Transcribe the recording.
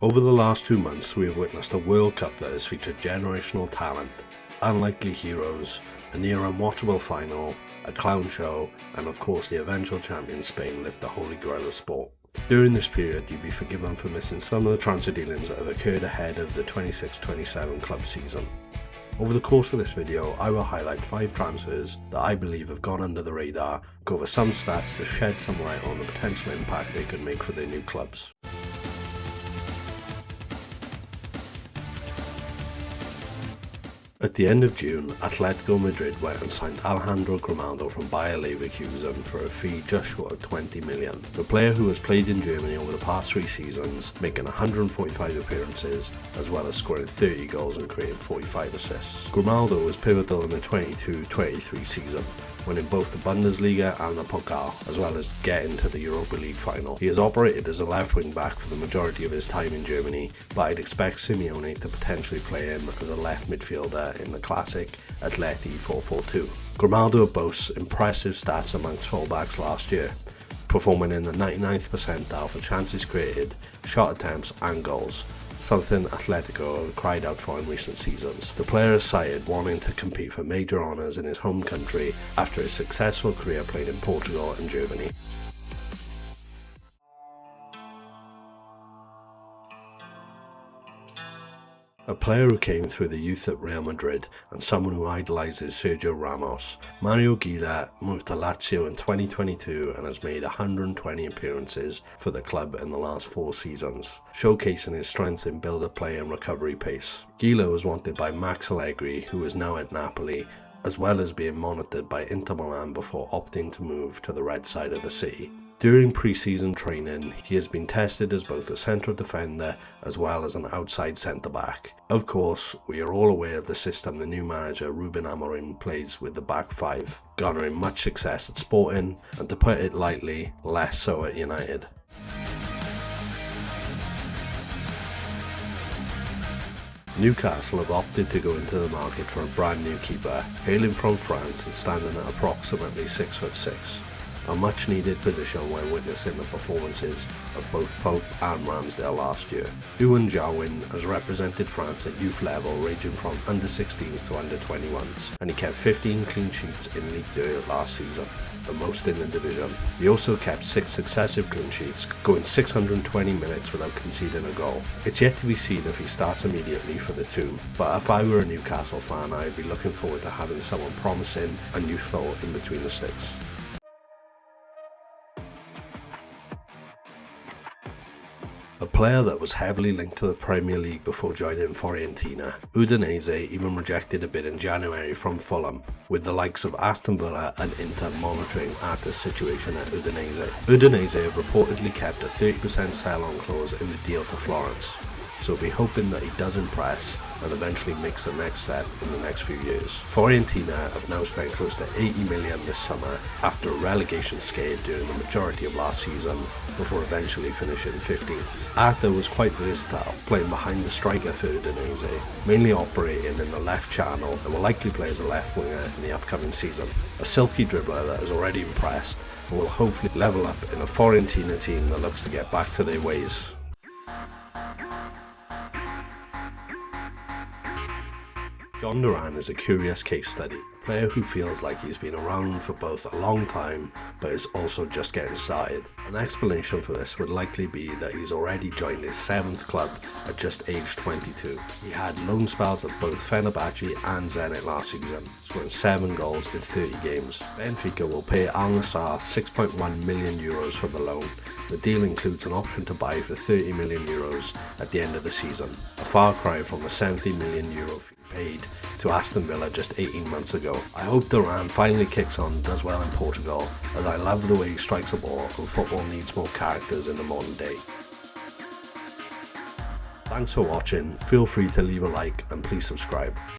Over the last 2 months, we have witnessed a World Cup that has featured generational talent, unlikely heroes, a near unwatchable final, a clown show, and of course the eventual champion Spain lift the holy grail of sport. During this period, you'd be forgiven for missing some of the transfer dealings that have occurred ahead of the 26-27 club season. Over the course of this video, I will highlight 5 transfers that I believe have gone under the radar, go over some stats to shed some light on the potential impact they could make for their new clubs. At the end of June, Atletico Madrid went and signed Alejandro Grimaldo from Bayer Leverkusen for a fee just short of 20 million. The player, who has played in Germany over the past 3 seasons, making 145 appearances, as well as scoring 30 goals and creating 45 assists. Grimaldo was pivotal in the 22-23 season, winning both the Bundesliga and the Pokal, as well as getting to the Europa League final. He has operated as a left wing back for the majority of his time in Germany, but I'd expect Simeone to potentially play him as a left midfielder in the classic Atleti 4-4-2. Grimaldo boasts impressive stats amongst fullbacks last year, performing in the 99th percentile for chances created, shot attempts and goals, something Atletico have cried out for in recent seasons. The player is cited wanting to compete for major honours in his home country after his successful career played in Portugal and Germany. A player who came through the youth at Real Madrid and someone who idolises Sergio Ramos, Mario Gila moved to Lazio in 2022 and has made 120 appearances for the club in the last 4 seasons, showcasing his strengths in build-up play and recovery pace. Gila was wanted by Max Allegri, who is now at Napoli, as well as being monitored by Inter Milan before opting to move to the red side of the city. During pre-season training, he has been tested as both a central defender as well as an outside centre-back. Of course, we are all aware of the system the new manager Ruben Amorim plays with the back 5, garnering much success at Sporting and, to put it lightly, less so at United. Newcastle have opted to go into the market for a brand new keeper, hailing from France and standing at approximately 6'6". A much needed position when witnessing the performances of both Pope and Ramsdale last year. Ewan Jarwin has represented France at youth level, ranging from under-16s to under-21s, and he kept 15 clean sheets in Ligue 2 last season, the most in the division. He also kept 6 successive clean sheets, going 620 minutes without conceding a goal. It's yet to be seen if he starts immediately for the two, but if I were a Newcastle fan, I'd be looking forward to having someone promising and youthful in between the sticks. A player that was heavily linked to the Premier League before joining Fiorentina, Udinese even rejected a bid in January from Fulham, with the likes of Aston Villa and Inter monitoring Arthur's situation at Udinese. Udinese have reportedly kept a 30% sell-on clause in the deal to Florence, so we'll be hoping that he does impress and eventually makes the next step in the next few years. Fiorentina have now spent close to 80 million this summer after a relegation scare during the majority of last season, before eventually finishing 15th. Arthur was quite versatile, playing behind the striker for Udinese, mainly operating in the left channel, and will likely play as a left winger in the upcoming season. A silky dribbler that has already impressed and will hopefully level up in a Fiorentina team that looks to get back to their ways. John Duran is a curious case study, a player who feels like he's been around for both a long time but is also just getting started. An explanation for this would likely be that he's already joined his 7th club at just age 22. He had loan spells at both Fenerbahce and Zenit last season, scoring 7 goals in 30 games. Benfica will pay Al Nassr €6.1 million for the loan. The deal includes an option to buy for €30 million at the end of the season, a far cry from the €70 million fee paid to Aston Villa just 18 months ago. I hope Duran finally kicks on and does well in Portugal, as I love the way he strikes a ball and football needs more characters in the modern day. Thanks for watching, feel free to leave a like and please subscribe.